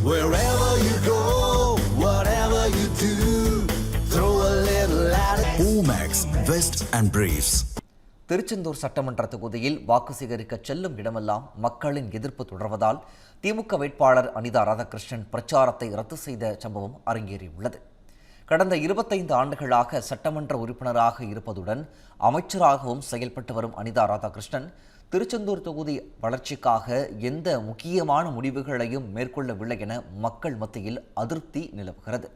Wherever you go, whatever you do, throw a little at it. Omax, Vest and Briefs. Tiruchendur சட்டமன்ற தொகுதியில் வாக்கு சேகரிக்க செல்லும் இடமெல்லாம் மக்களின் எதிர்ப்பு தொடர்வதால் திமுக வேட்பாளர் அனிதா ராதாகிருஷ்ணன் பிரச்சாரத்தை ரத்து செய்த சம்பவம் அரங்கேறியுள்ளது. கடந்த 25 ஆண்டுகளாக சட்டமன்ற உறுப்பினராக இருப்பதுடன் அமைச்சராகவும் செயல்பட்டு வரும் அனிதா ராதாகிருஷ்ணன் திருச்செந்தூர் தொகுதி வளர்ச்சிக்காக எந்த முக்கியமான முடிவுகளையும் மேற்கொள்ளவில்லை என மக்கள் மத்தியில் அதிருப்தி நிலவுகிறது.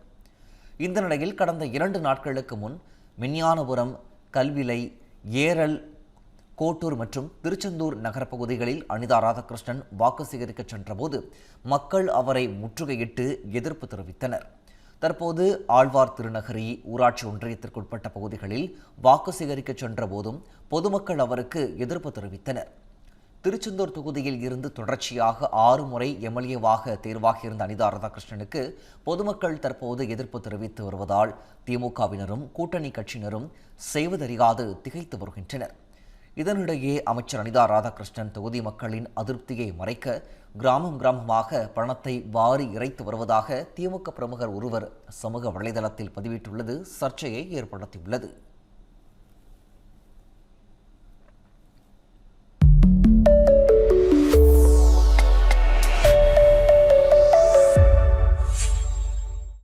இந்த நிலையில் கடந்த 2 நாட்களுக்கு முன் மின்யானபுரம், கல்விலை, ஏரல், கோட்டூர் மற்றும் திருச்செந்தூர் நகரப்பகுதிகளில் அனிதா ராதாகிருஷ்ணன் வாக்கு சேகரிக்க சென்றபோது மக்கள் அவரை முற்றுகையிட்டு எதிர்ப்பு தெரிவித்தனர். தற்போது ஆழ்வார் திருநகரி ஊராட்சி ஒன்றியத்திற்குட்பட்ட பகுதிகளில் வாக்கு சேகரிக்க சென்ற போதும் பொதுமக்கள் அவருக்கு எதிர்ப்பு தெரிவித்தனர். திருச்செந்தூர் தொகுதியில் இருந்து தொடர்ச்சியாக 6 முறை எம்எல்ஏவாக தேர்வாகியிருந்த அனிதா ராதாகிருஷ்ணனுக்கு பொதுமக்கள் தற்போது எதிர்ப்பு தெரிவித்து வருவதால் திமுகவினரும் கூட்டணி கட்சியினரும் செய்வதறியாது திகைத்து வருகின்றனர். இதனிடையே அமைச்சர் அனிதா ராதாகிருஷ்ணன் தொகுதி மக்களின் அதிருப்தியை மறைக்க கிராமமாக பணத்தை வாரி இறைத்து வருவதாக திமுக பிரமுகர் ஒருவர் சமூக வலைதளத்தில் பதிவிட்டுள்ளது சர்ச்சையை ஏற்படுத்தியுள்ளது.